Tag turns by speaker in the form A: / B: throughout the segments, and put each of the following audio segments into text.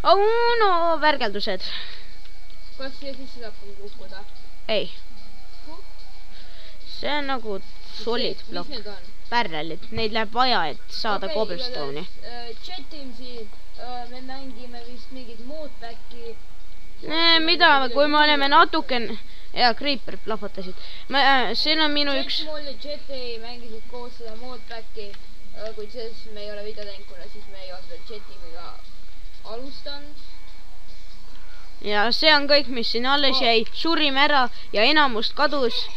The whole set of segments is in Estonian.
A: no värgeldused.
B: Kas siia sisse saab kukkuda?
A: Ei. See on nagu solid blokk.
B: Mis need on?
A: Pärrelid. Neid läheb vaja, et saada cobblestone'i.
B: Chatim siin. Me mängime vist mingit moodbacki.
A: Mida, kui me oleme natuke... Ja, Creeper plahvatasid. Siin on minu üks...
B: Mul ja Cheti mängisid koos seda moodbacki. Kuid selles me ei ole video teinud, kuna siis me ei olnud Chetiga alustanud.
A: Ja see on kõik, mis siin alles jäi. Surime ära ja enamust kadus.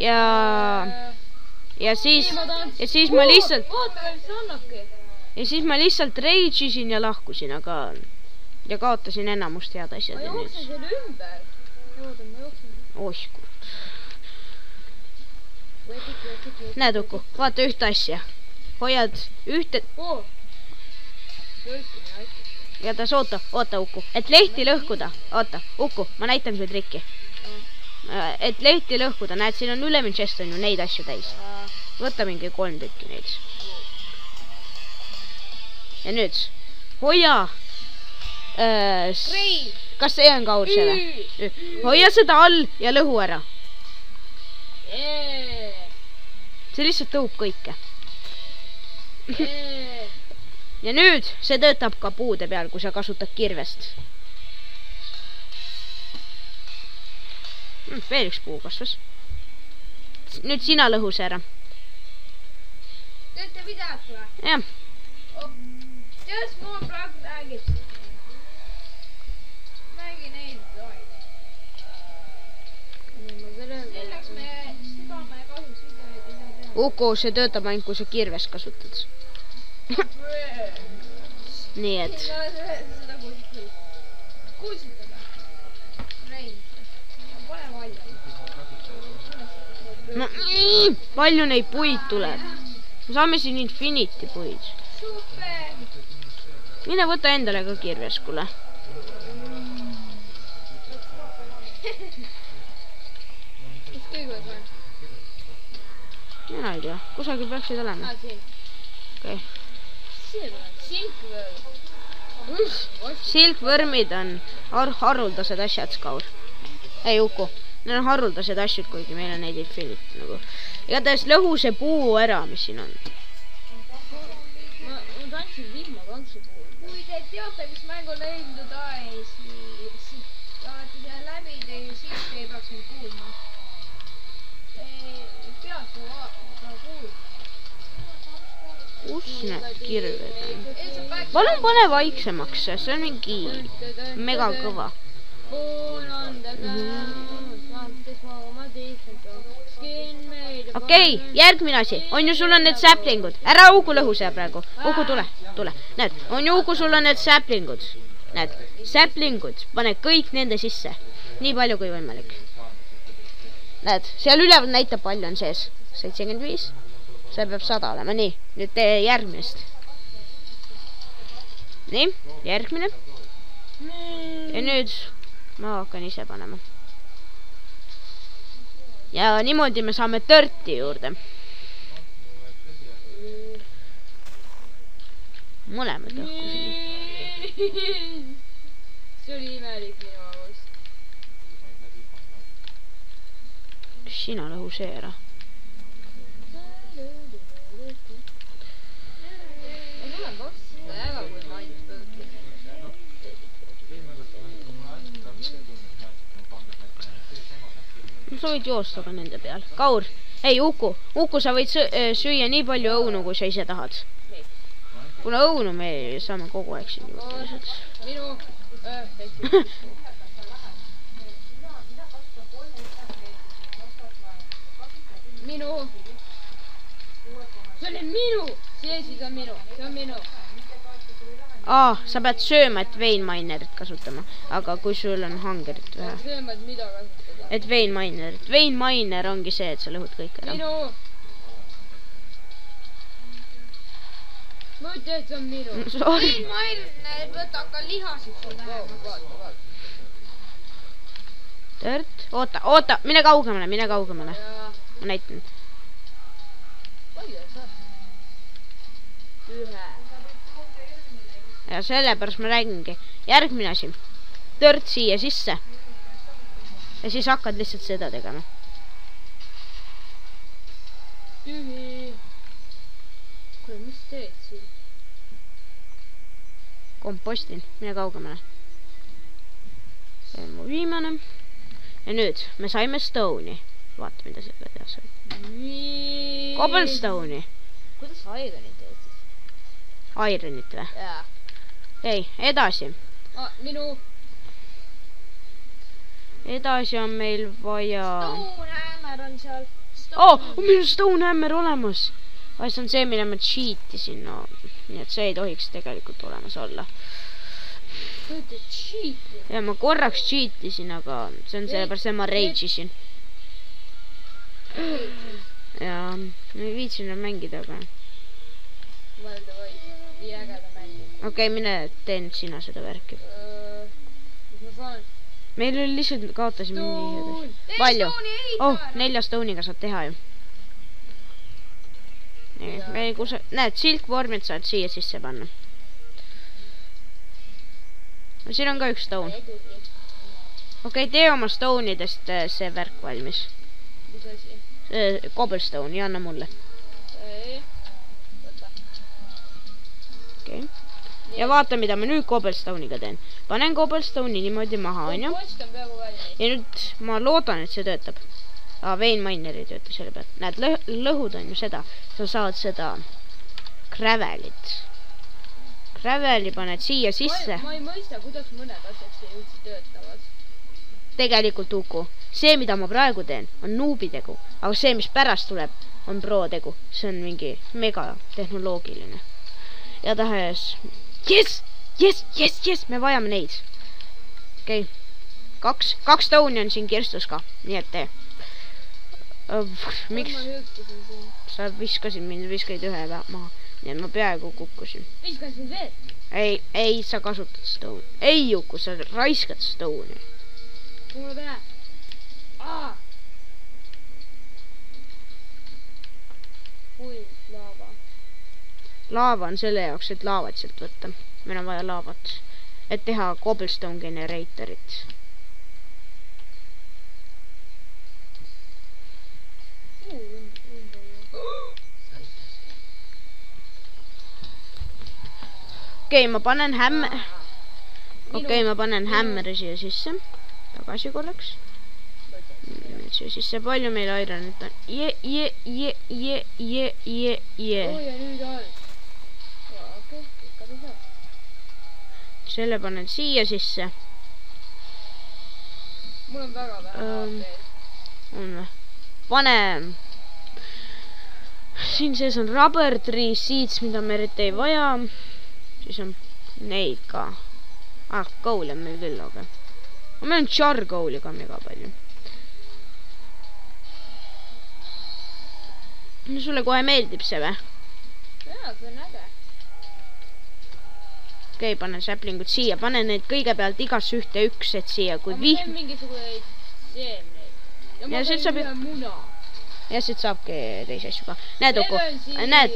A: Ja siis ma lihtsalt... Ja siis ma lihtsalt rage isin ja lahkusin, aga... Ja kaotasin enamust head asjad.
B: Ma jooksen selle ümber.
A: Oih, kurt. Näed, Uku, vaata ühte asja. Hoiad ühte... Ja tas oota, Uku. Et lehti lõhkuda. Oota, Uku, ma näitan sulle trikki. Et lehti lõhkuda. Näed, siin on ülemine chest on ju neid asju täis. Võta mingi 3 tükki neid. Ja nüüd. Hoia. Kas see on kaur selle? Hoia seda all ja lõhu ära. See lihtsalt tõub kõike. Ja nüüd see töötab ka puude peal, kui sa kasutad kirvest. Veel üks puu kasvas. Nüüd sina lõhu see ära.
B: Teete videot või?
A: Jah.
B: Just mul praegu räägib. Räägi neid loid. Selleks me sügame kahjuks videoid ei saa teha.
A: Uku, see töötab ainult, kui sa kirvest kasutad. Nii et.
B: Seda kuulsite või? Rein. Pane valju.
A: No, palju neid puid tuleb. Me saame siin infinity puid.
B: Super.
A: Mine võta endale ka kirves, kuule.
B: Kus kõigus on?
A: Mina ei tea, kusagil peaksid olema.
B: Siin.
A: Okei.
B: Silkvõrm.
A: Silkvõrmid on haruldased asjad, Skaur. Ei, Uku. Need on haruldased asjad, kuigi meil on neid infinity nagu. Igatahes lõhu see puu ära, mis siin on.
B: Ma tantsin vihma tantsu puhul. Kui te teate, mis mäng on Aim to Die, siis olete selle läbi teinud, siis te ei peaks mind kuulma. Te peaks ka kuulma.
A: Kus need kirved on? Palun pane vaiksemaks, see on mingi mega kõva. Okei, järgmine asi. On ju sul on need saplingud. Ära Uku lõhu see praegu. Uku, tule. Näed, on ju Uku, sul on need saplingud. Näed, saplingud. Pane kõik nende sisse. Nii palju kui võimalik. Näed, seal üleval näitab palju on sees. 75. See peab 100 olema. Nii, nüüd tee järgmist. Nii, järgmine. Ja nüüd ma hakkan ise panema. Ja niimoodi me saame törti juurde. Mõlemad lõhkusime.
B: See oli imelik minu arust.
A: Sina lõhu see ära.
B: Ma tulen vastu ära, kui ma ainult pöördin.
A: Sa võid joosta ka nende peal. Kaur, ei Uku, sa võid süüa nii palju õunu, kui sa ise tahad. Kuna õunu me saame kogu aeg siin juurde.
B: Minu see oli minu. See siis on minu. See on minu.
A: Sa pead sööma, et vein minerit kasutama. Aga kui sul on hungerit vähe.
B: Sööma, et mida kasutada?
A: Et vein minerit. Vein miner ongi see, et sa lõhud kõik ära.
B: Minu. Ma ütlen, et see on minu. Vein miner võtab ka lihasid sul vähemaks.
A: Tört. Oota. Mine kaugemale. Ma näitan.
B: Palju sa? 1.
A: ja sellepärast ma räägingi. Järgmine asi. Tört siia sisse. Ja siis hakkad lihtsalt seda tegema.
B: Tühi. Kuule, mis teed siin?
A: Kompostin, mine kaugemale. See on mu viimane. Ja nüüd me saime stone'i. Vaata, mida seda teha saab. Cobblestone'i.
B: Kuidas ironit teed siis?
A: Ironit või?
B: Jaa.
A: Ei, edasi.
B: Minu...
A: Edasi on meil vaja...
B: Stone hammer on seal.
A: Meil on stone hammer olemas. See on see, mille ma cheatisin. No, nii et see ei tohiks tegelikult olemas olla.
B: Sa ütled cheati?
A: Ja ma korraks cheatisin, aga see on sellepärast, et ma rage'isin. Ja ma ei viitsinud mängida, aga...
B: Mõelda või, nii ägeda mängi.
A: Okei, mine tee nüüd sina seda värki.
B: Mis ma saan?
A: Meil oli lihtsalt kaotasime nii palju. 4 stone'iga saad teha ju. Näed, silkvormid saad siia sisse panna. Siin on ka üks stone. Okei, tee oma stone'idest see värk valmis.
B: Mis asi?
A: Cobblestone ja anna mulle. Okei. Ja vaata, mida ma nüüd Cobblestone'iga teen. Panen Cobblestone'i niimoodi maha, on ju? Ja nüüd ma loodan, et see töötab. Vein miner ei tööta selle pealt. Näed, lõhud on ju seda. Sa saad seda gravelit. Graveli paned siia sisse.
B: Ma ei mõista, kuidas mõned asjad siia üldse töötavad.
A: Tegelikult Uku. See, mida ma praegu teen, on noobi tegu. Aga see, mis pärast tuleb, on pro tegu. See on mingi mega tehnoloogiline. Ja tahes... Yes! Me vajame neid. Okei. 2 stone'i on siin kirstus ka. Nii et tee. Miks? Sa viskasid mind, viskaid ühe maha. Nii et ma peaaegu kukkusin.
B: Viskasid veel?
A: Ei, sa kasutad stone. Ei, Uku, sa raiskad stone'i.
B: Mulle vähe. Kui laava?
A: Laava on selle jaoks, et laavat sealt võtta. Meil on vaja laavat. Et teha cobblestone generatorit. Okei, ma panen hämmeri siia sisse. Tagasi korraks. Nüüd siia sisse. Palju meil ironit on?
B: Oi, ja nüüd all. Okei, ikka seda.
A: Selle panen siia sisse.
B: Mul on väga vähe
A: on. Pane. Siin sees on rubber tree seeds, mida me eriti ei vaja. Siis on neid ka. Goal on meil küll, aga. Meil on charcoal'i ka mega palju. Sulle kohe meeldib see või?
B: Jaa, see on äge.
A: Okei, pane säplingud siia. Pane neid kõigepealt igasse ühte üks, et siia kui vihm.
B: Ma teen mingisuguseid seemneid. Ja ma teen ühe muna.
A: Ja siit saabki teisi asju ka. Näed, Uku. Näed.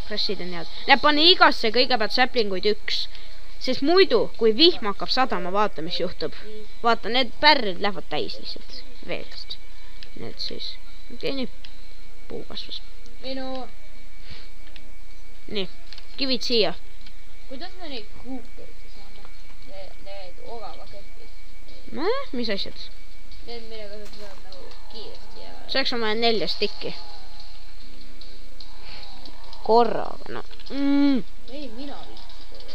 A: Krassid on head. Näed, pane igasse kõigepealt säplinguid üks. Sest muidu, kui vihm hakkab sadama, vaata, mis juhtub. Vaata, need pärrid lähevad täis lihtsalt veelist. Need siis. Okei, nii. Puu kasvas. Nii, kivid siia.
B: Kuidas me neid kuukeid saame? Need oravaketid.
A: Mis asjad?
B: Need, millega sa saab nagu kiiresti ja...
A: Selleks on vaja 4 stikki. Korraga, no.
B: Ei, mina viitsi seda.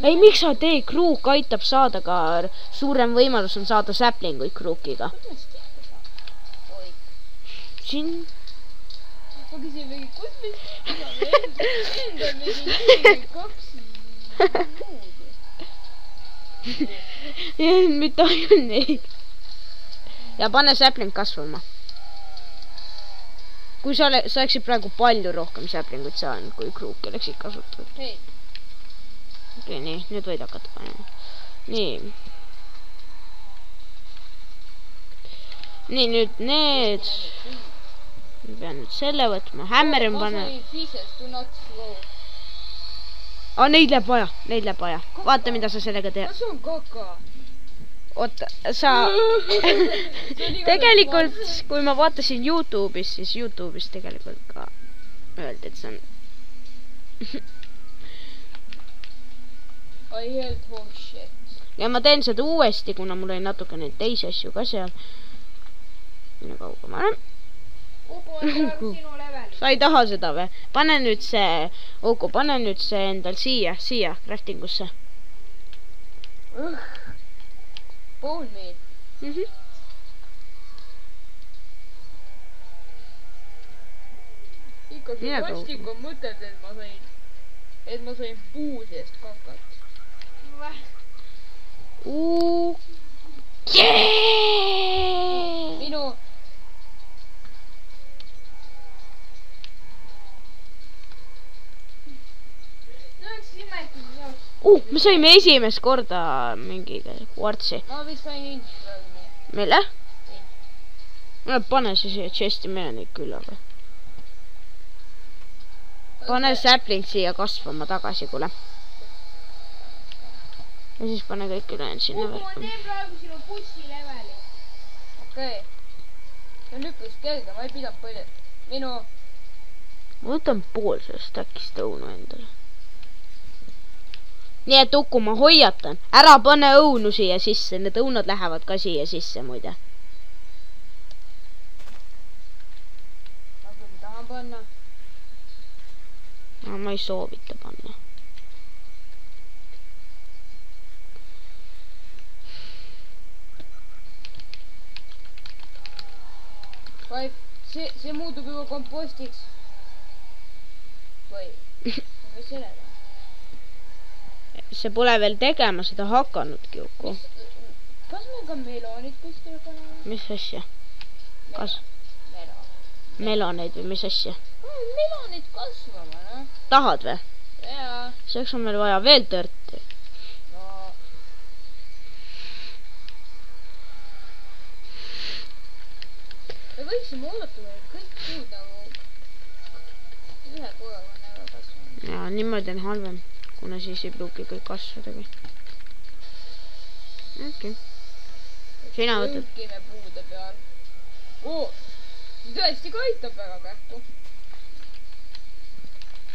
A: Ei, miks sa tee? Kruuk aitab saada ka suurem võimalus on saada säplinguid kruukiga.
B: Kuidas tehta saab? Oik.
A: Siin...
B: Ma küsin mingi, kus mis enda mingi 2 muud.
A: Mitte ainult neid. Ja pane säpling kasvama. Kui sa oleksid praegu palju rohkem säplinguid saanud, kui kruuki oleksid kasutatud.
B: Hei.
A: Okei, nii, nüüd võid hakata panema. Nii. Nii, nüüd need. ma pean nüüd selle võtma, hämmeri ma panen.
B: Ma sain fishes do not slow.
A: Neid läheb vaja. Vaata, mida sa sellega teed.
B: Kas on kaka?
A: Oota, sa... tegelikult, kui ma vaatasin YouTube'is, siis YouTube'is tegelikult ka öeldi, et see on...
B: I held oh shit.
A: Ja ma teen seda uuesti, kuna mul oli natuke neid teisi asju ka seal. Minu kauga ma olen.
B: Uku on praegu sinu level.
A: Sa ei taha seda või? Pane nüüd see, Uku, pane nüüd see endal siia, craftingusse.
B: Bone meal. Ikkagi vastik on mõtet, et ma sain puu seest kakat. Minu...
A: me saime esimest korda mingi kvartsi.
B: Ma vist sain instrami.
A: Mille? Pane see siia chesti, meil on neid küll, aga. Pane sapling siia kasvama tagasi, kuule. Ja siis pane kõik ülejäänud sinna
B: Uku, ma teen praegu sinu bussi leveli. Okei. See on üpris kerge, ma ei pidanud palju. Minu...
A: Ma võtan pool sellest äkist õunu endale. Nii et Uku, ma hoiatan. Ära pane õunu siia sisse. Need õunad lähevad ka siia sisse, muide.
B: Ma küll tahan panna.
A: No, ma ei soovita panna.
B: See muutub juba kompostiks. Või? Või sellega?
A: See pole veel tegema, seda hakanudki, Uku.
B: Kas meil ka melonid kuskil panema?
A: Mis asja? Kas? Meloneid või mis asja?
B: Melonid kasvama, no?
A: Tahad või?
B: Jaa.
A: Selleks on meil vaja veel törti.
B: No. Me võiksime oodata veel kõik puud nagu ühe korraga on ära kasvanud.
A: Ja, niimoodi on halvem, kuna siis ei pruugi kõik kasvadagi. Okei. Sina võtad.
B: Õnkime puude peal. See tõesti ka aitab väga kähku.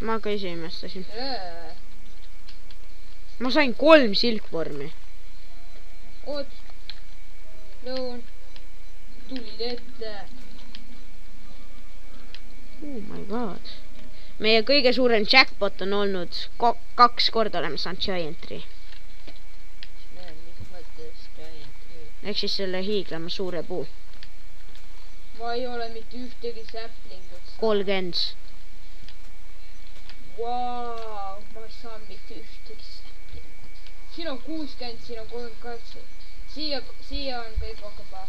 A: Ma ka ise imestasin. Ma sain 3 silkvormi.
B: Oot. Lõun. Tulid ette.
A: Oh my god. Meie kõige suurem jackpot on olnud 2 korda oleme saanud Giant Tree.
B: Mis mõttes Giant Tree?
A: Ehk siis selle hiiglama suure puu.
B: Ma ei ole mitte ühtegi saplingut.
A: 30.
B: Vau, ma ei saa mitte ühtegi saplingut. Siin on 60, siin on 38. Siia on kõik rohkem paha.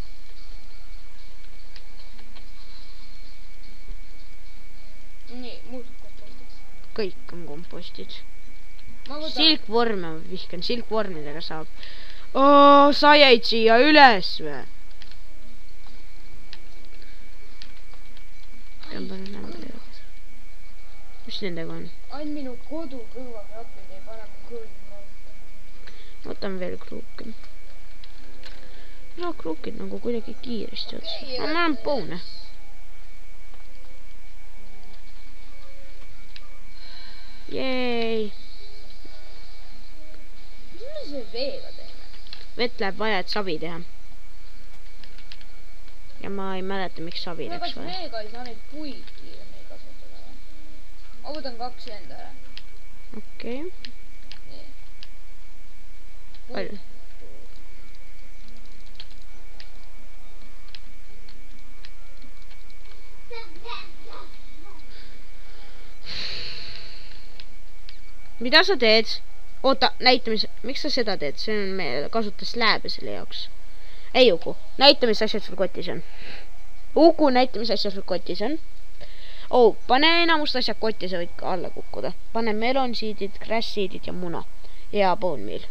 B: Nii, muud kompostid.
A: Kõik on kompostid.
B: Ma võtan...
A: Silkvorme ma vihkan, silkvormidega saab. Sa jäid siia üles või? Mis nendega on?
B: Ain minu kodu kõrvaklapid ei pane mu kõrvi mõõta.
A: Võtan veel kruuki. Kruukid nagu kuidagi kiiresti otsa. Ma olen poune. Jeei.
B: Mis me see veega teeme?
A: Vett läheb vaja, et savi teha. Ja ma ei mäleta, miks savi läks vaja.
B: Kas veega ei saa neid puid kiiremini kasutada või? Ma võtan 2 enda ära.
A: Okei.
B: Nii.
A: Palju? Mida sa teed? Oota, näita, miks sa seda teed? See on meil kasutas lääbe selle jaoks. Ei, Uku, näita, mis asjad sul kotis on. Uku, näita, mis asjad sul kotis on. Pane enamust asjad kotti, sa võid alla kukkuda. Pane melonsiidid, grassiidid ja muna. Ja bone meal.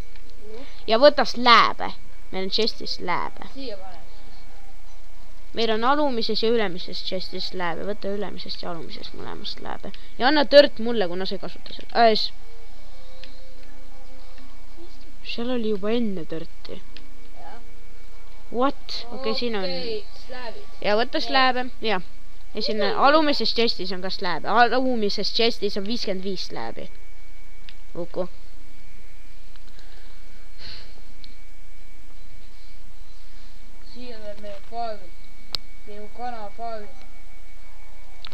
A: Ja võtas lääbe. Meil on chestis lääbe.
B: Siia pane.
A: meil on alumises ja ülemises chestis lääbe. Võta ülemisest ja alumisest mõlemast lääbe. Ja anna tört mulle, kuna sa ei kasuta seda. Seal oli juba enne törti. What? Okei, siin on. Ja võta slääbe. Ja sinna alumises chestis on ka slääbe. Alumises chestis on 55 slääbi. Uku.
B: Siia tuleb minu faagid. Minu kana faagid.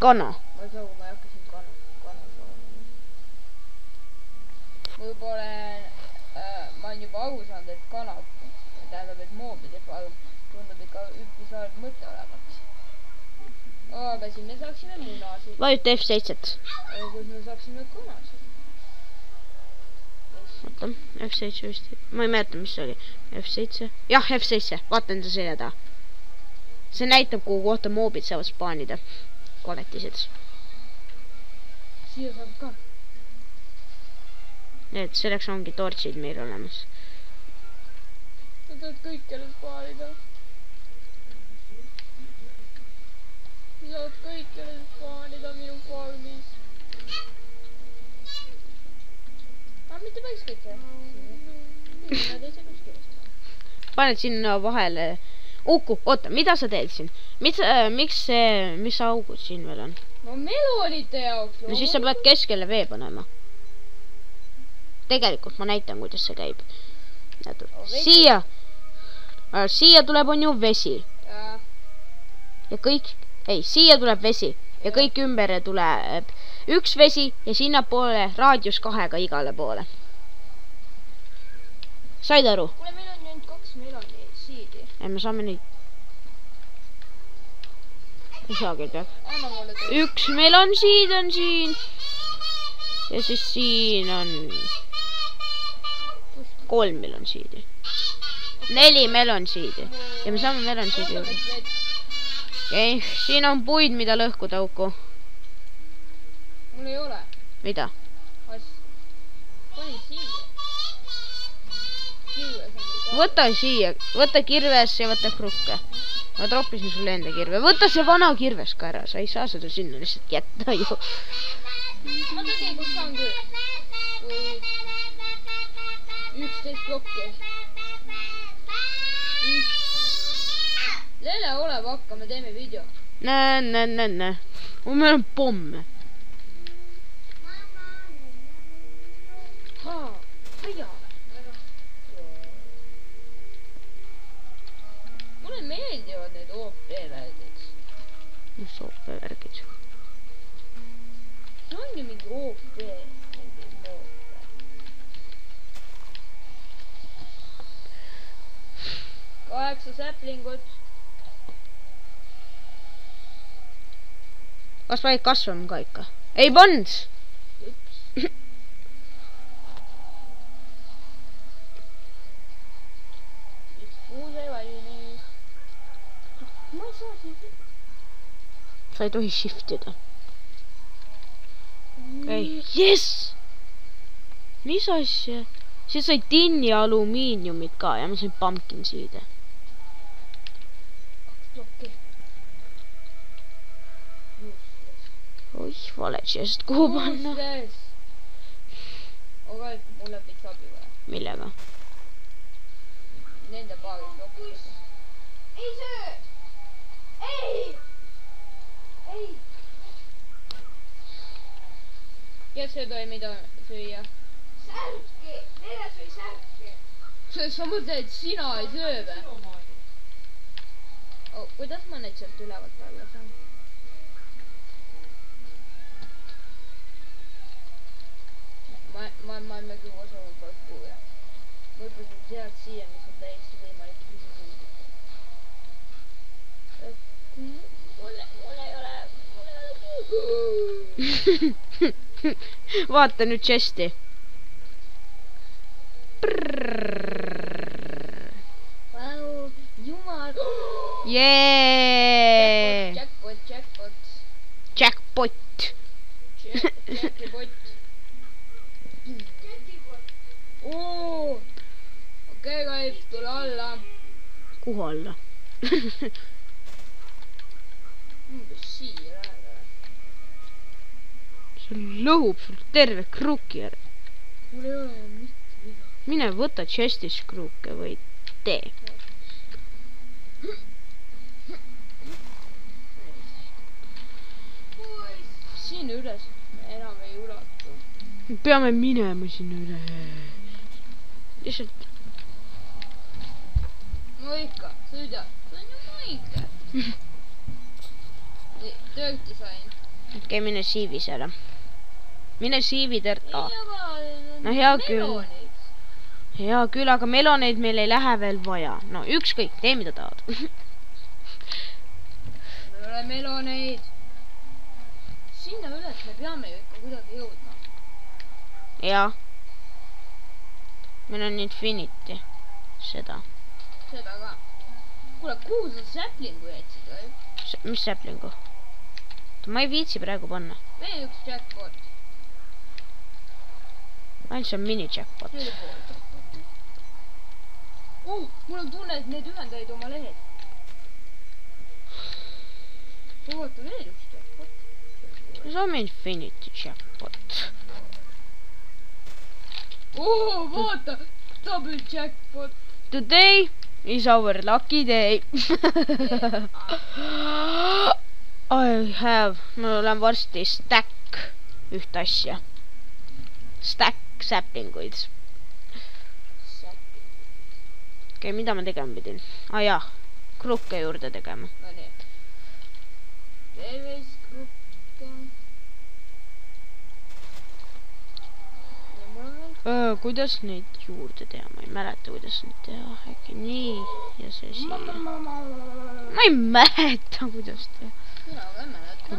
A: Kana?
B: Ma ei hakka siin kana saama. Võib-olla ma olen juba aru saanud, et kanad, tähendab, et moobide farm tundub ikka üpris halb mõte olevat. Aga siin me saaksime munasid.
A: Vajuta F7.
B: Aga kus me saaksime kanasid?
A: Vaata, F7 vist. Ma ei mäleta, mis see oli. F7. Jah, F7. Vaata enda selja taha. See näitab, kuhu kohta moobid saavad spaanida. Koletised.
B: Siia saab ka.
A: Et selleks ongi tortsid meil olemas.
B: Sa tahad kõikjale spaanida. Sa saad kõikjale spaanida minu farmis. Mitte päris kõike. Nad ei saa kuskile seda.
A: Paned sinna vahele. Uku, oota, mida sa teed siin? Mis augud siin veel on?
B: No melonite jaoks.
A: No siis sa pead keskele vee panema. Tegelikult ma näitan, kuidas see käib. Siia tuleb on ju vesi. Ja kõik, siia tuleb vesi. Ja kõik ümber tuleb üks vesi ja sinna poole raadius 2 igale poole. Said aru?
B: Kuule, meil on nüüd 2 meloni siidi.
A: Me saame neid. Kusagil peab. Üks melon siid on siin. Ja siis siin on 3 melon siidi. 4 melon siidi. Ja me saame melon siidi juurde. Siin on puid, mida lõhkuda, Uku.
B: Mul ei ole.
A: Mida?
B: Pani siia.
A: Võta siia. Võta kirves ja võta krukke. Ma troppisin sulle enda kirve. Võta see vana kirves ka ära. Sa ei saa seda sinna lihtsalt jätta ju.
B: Ma tegelikult saan küll. 11 plokki. Lele oleb hakka, me teeme video.
A: Näe. Meil on pomme.
B: Mulle meeldivad need OP-värgid.
A: Mis OP-värgid?
B: See ongi mingi OP. 8 säplingut.
A: Kas panid kasvama ka ikka? Ei pand!
B: Üks. Kuuse valimis. Ma ei saa siin.
A: Sa ei tohi shiftida. Yes! Mis asja? Siis sai tinni ja alumiiniumit ka ja ma sain pumpkin siide.
B: 2 plokki.
A: Oih, vale chest, kuhu panna?
B: Aga mulle võiks abi vaja.
A: Millega?
B: Nende paari plokki. Ei söö! Ei! Kes ei tohi mida süüa? Särki! Nele söi särki! Sa mõtled, et sina ei söö või? Kuidas ma neid sealt ülevalt alla saan? Ma ei küll osa võib-olla kuule. Mõtlesin sealt siia, mis on täiesti võimalik mul ei ole
A: Vaata nüüd chesti.
B: Vau, jumal.
A: Jee!
B: Jackpot.
A: Jackpot.
B: Okei, Kaip, tule alla.
A: Kuhu alla? lõhub sul terve kruuki ära.
B: mul ei ole mitte midagi.
A: Mine võta chestis kruuke või tee.
B: Siin üles enam ei ulatu.
A: Peame minema sinna üles. Lihtsalt.
B: Moika, sõida. See on ju Moika. Tööti sain.
A: Okei, mine siivi selle. Mine siivi No hea küll. Hea küll, aga meloneid meil ei lähe veel vaja. No ükskõik, tee mida tahad.
B: Meil ei ole meloneid. Sinna üles me peame ju ikka kuidagi jõudma.
A: Jaa. Meil on Infinity. Seda
B: ka. Kuule, kuhu sa säplingu jätsid või?
A: Mis säplingu? Ma ei viitsi praegu panna.
B: Veel üks jackpot.
A: Ainult see on mini-jackpot.
B: See oli pool jackpot. Mul on tunne, et need ühendaid oma lehed. Oota, veel üks jackpot.
A: See on Infinity jackpot.
B: Vaata! Double jackpot.
A: Today is our lucky day. Mul olen varsti stack üht asja. Stack säplinguid. Okei, mida ma tegema pidin? Jah, krukke juurde tegema.
B: No nii. Terves krukke.
A: Kuidas neid juurde teha? Ma ei mäleta, kuidas neid teha. Äkki nii ja see siia. Ma ei mäleta, kuidas teha.
B: Mina ka ei mäleta.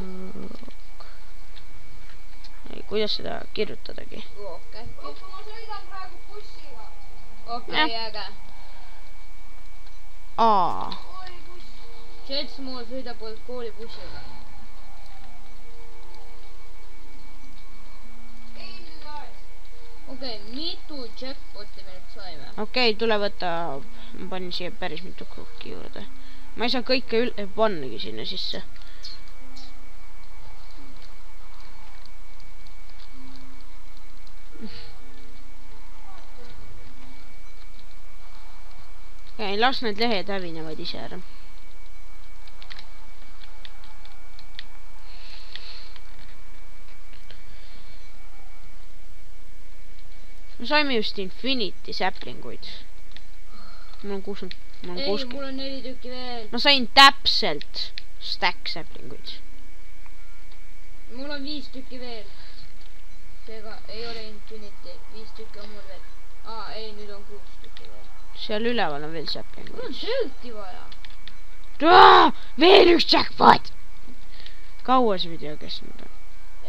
A: Kuidas seda kirjutadagi?
B: Ma sõidan praegu bussiga. Okei, äge. Jets Mool sõidab koolibussiga. Okei, mitu jackpotti me nüüd saime?
A: Okei, tule võtta. Ma panin siia päris mitu krukki juurde. Ma ei saa kõike pannagi sinna sisse. Okei, las need lehed hävinevad ise ära. Me saime just Infinity säplinguid. Mul on 60.
B: Ei, mul on 4 tükki veel.
A: Ma sain täpselt stack säplinguid.
B: Mul on 5 tükki veel. Seega ei ole Infinity. 5 tükki on mul veel. Ei, nüüd on 6 tükki veel.
A: Seal üleval on veel säplinguid.
B: Mul on tööti vaja.
A: Veel üks jackpot! Kaua see video kestnud on?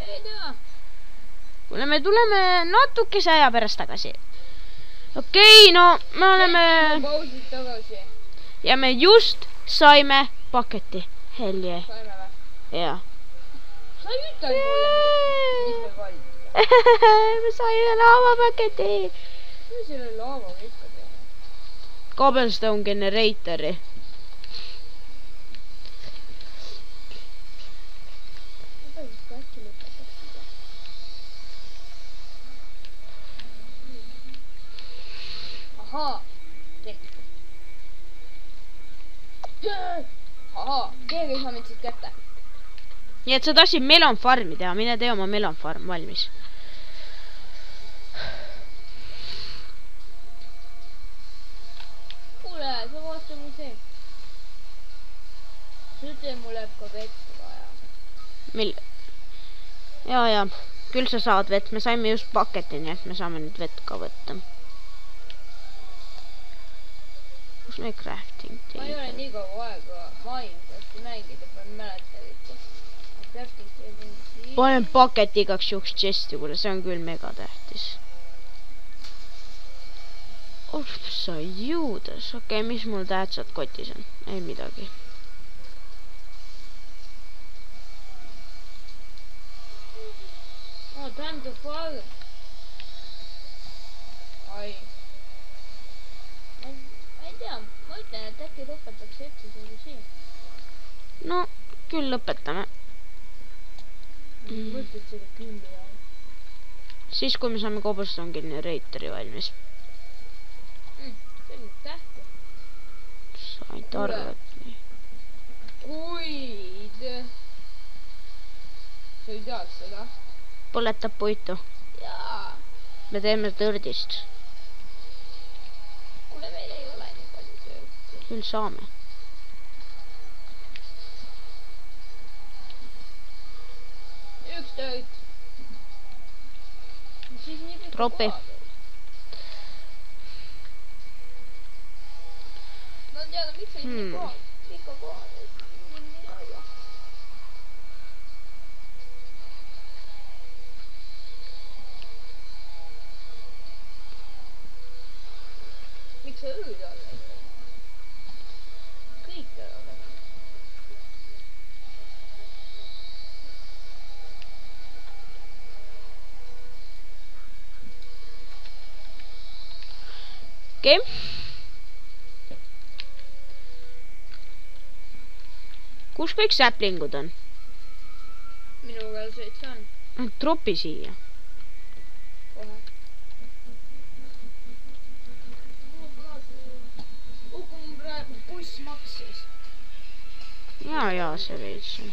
B: Ei tea.
A: Kuule, me tuleme natukese aja pärast tagasi. Okei, no me oleme...
B: Pausid tagasi.
A: Ja me just saime paketi. Helje.
B: Saime või?
A: Jaa.
B: Sa ei ütle mulle, mis me valida.
A: Me saime laavapaketi.
B: Mis selle laavaga ikka teeme?
A: Cobblestone generatori.
B: Keegi ei saa mind siit kätte.
A: Nii et sa tahtsid melon farmi teha, mine tee oma melon farm valmis.
B: Kuule, sa vaata mu see. Sa ütle, mul läheb ka vett vaja.
A: Ja, küll sa saad vett, me saime just paketi, nii et me saame nüüd vett ka võtta. Kus me crafting teid?
B: Ma ei ole nii kaua aega Minecrafti mängida, pean mäletavita. Crafting teid on siin.
A: Panen paketi igaks juhuks chesti, kuule, see on küll mega tähtis. Sa juudas. Okei, mis mul tähtsad kotis on? Ei midagi.
B: Time to fall. Ai. Ma ei tea, ma ütlen, et äkki lõpetaks episodi siin.
A: No, küll lõpetame.
B: mõtled selle külli all.
A: Siis kui me saame Cobblestone Generatori valmis.
B: See on nüüd tähti.
A: Sa ainult arvad nii.
B: Kuid. Sa ei tead seda?
A: Põletab puitu.
B: Jaa.
A: Me teeme tõrdist.
B: Kuule, meil ei ole nii palju sööki.
A: Küll saame.
B: Üks tööd. Siis nii pikka
A: Tropi.
B: kohad. Ma on teada, miks oli nii kohad. Pikka kohad. Nii laia. Miks sa ööd alla ei tee? Kõik ära teha.
A: Okei. Kus kõik säplingud on?
B: Minu käes 7 on.
A: Tropi siia.
B: Kohe. Uku mul praegu buss maksis.
A: Ja, see veits on.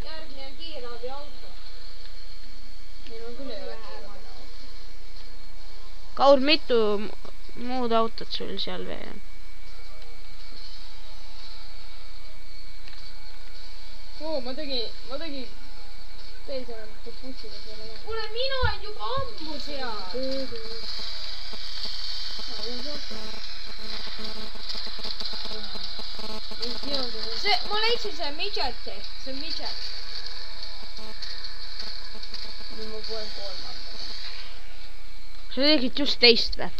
B: Järgmine on kiirabi auto. Meil on küll ei ole kiirabi auto.
A: Kaur, mitu muud autot sul seal veel on?
B: Oo, ma tegin teise enamate bussiga selle lähe. Kuule, mina olen juba ammu seal. Ma leidsin selle midžeti. See on midžet. Nüüd ma poen kolmandaga.
A: Sa tegid just teist või?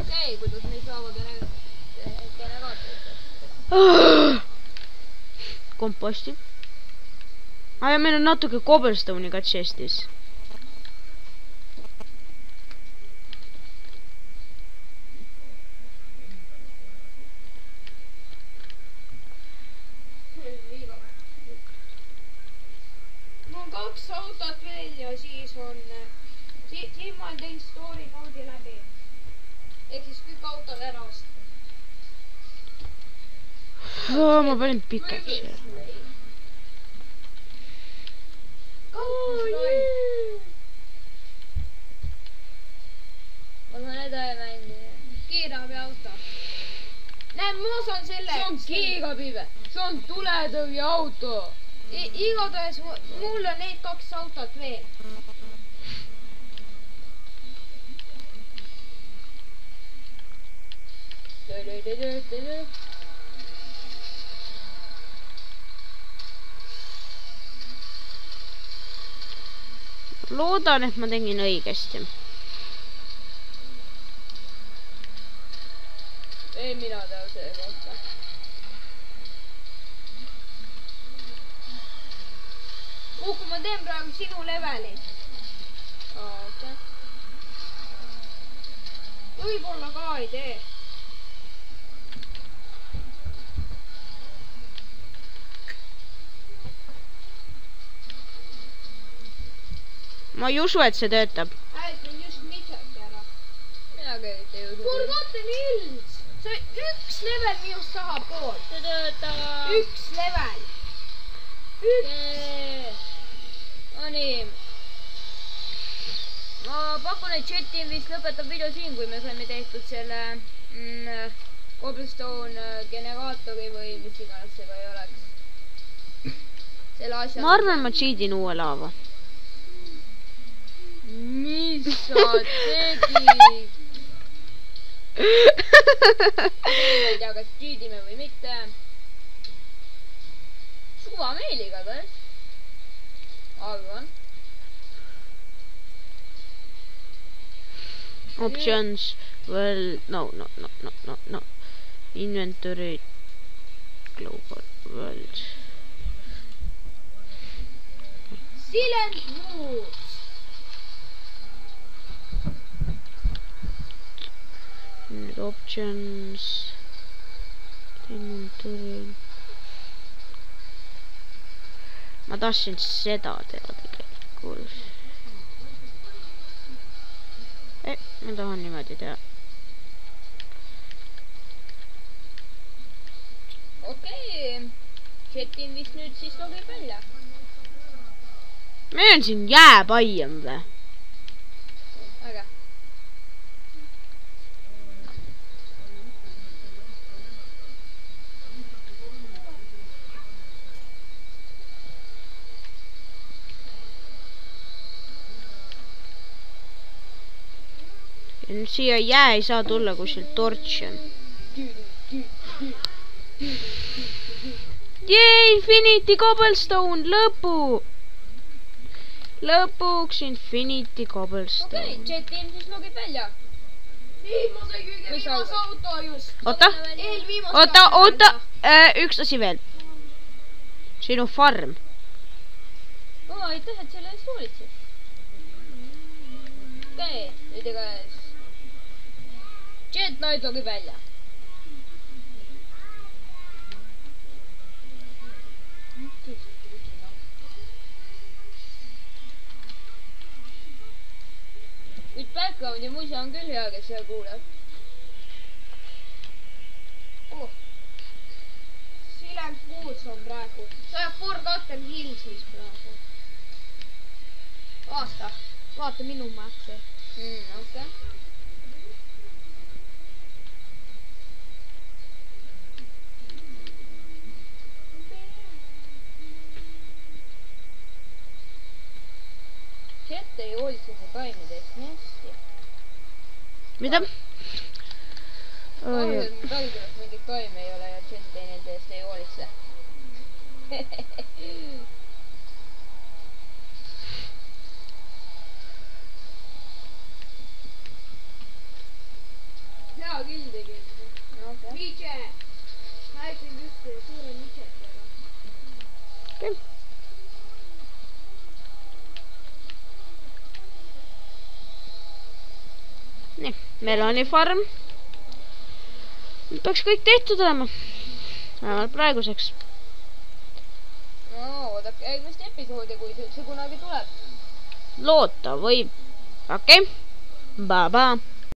B: Okei, kuidas me ei saa generaatorit.
A: Komposti. Ja meil on natuke Cobblestone'i ka chestis.
B: Mul on 2 autot veel ja siis on... Siin ma olen teinud story mode'i läbi. Ehk siis kõik autod ära osta.
A: Ma panin pikaks siia.
B: Ma saan edasi mängida. Kiirabi auto. Näe, ma saan selle. See on kiirabi või? See on tuletõrje auto. Igatahes mul on neid 2 autot veel.
A: Loodan, et ma tegin õigesti.
B: Ei, mina tean see kohta. Uku, ma teen praegu sinu levelit. Okei. Võib-olla ka ei tee.
A: Ma ei usu, et see töötab.
B: Häältan just midžeti ära. Minagi ei tee usu. Forgotten Hills! See on 1 level minust tahapool. See töötab. 1 level. 1. No nii. Ma pakun, et chatin vist lõpetab video siin, kui me saime tehtud selle Cobblestone generaatori või mis iganes see ka ei oleks. Selle asja.
A: Ma arvan, ma cheatin uue laava.
B: Mis sa tegid? Ma ei tea, kas cheatime või mitte. Suva meeliga tõest. Arvan.
A: Options, well, no. Inventory, global, world.
B: Silent Woods.
A: Nüüd options. Inventory. Ma tahtsin seda teha tegelikult. Ma tahan niimoodi teha.
B: Okei. Chatin vist nüüd siis logib välja.
A: Meil on siin jääpaiem või?
B: Äge.
A: Siia jää ei saa tulla, kui seal torch on. Jee, Infinity Cobblestone, lõpuks Infinity Cobblestone.
B: Okei, chatin siis logib välja. Ma sai kõige viimase auto just.
A: Oota, üks asi veel. Sinu farm.
B: Aitäh, et selle eest hoolitsid. Okei, nüüd igatahes. Chat Night logib välja. Nüüd backgroundi muisa on küll hea, kes seal kuuleb. Silent Woods on praegu. Sa oled Forgotten Hillsis praegu. Vaata minu mapsi. Okei. Chat ei hoolitse su taimedest nii hästi.
A: Mida?
B: Talgülas mingit taime ei ole ja chat ei nende eest ei hoolitse. Hea küll tegin. Miitše! Näitin just suure miitšetega.
A: Okei. Nii, Melani farm. Nüüd peaks kõik tehtud olema. Vähemalt praeguseks.
B: No, oodake järgmist episoodi, kui see üldse kunagi tuleb.
A: Loota võib. Okei. Bye-bye.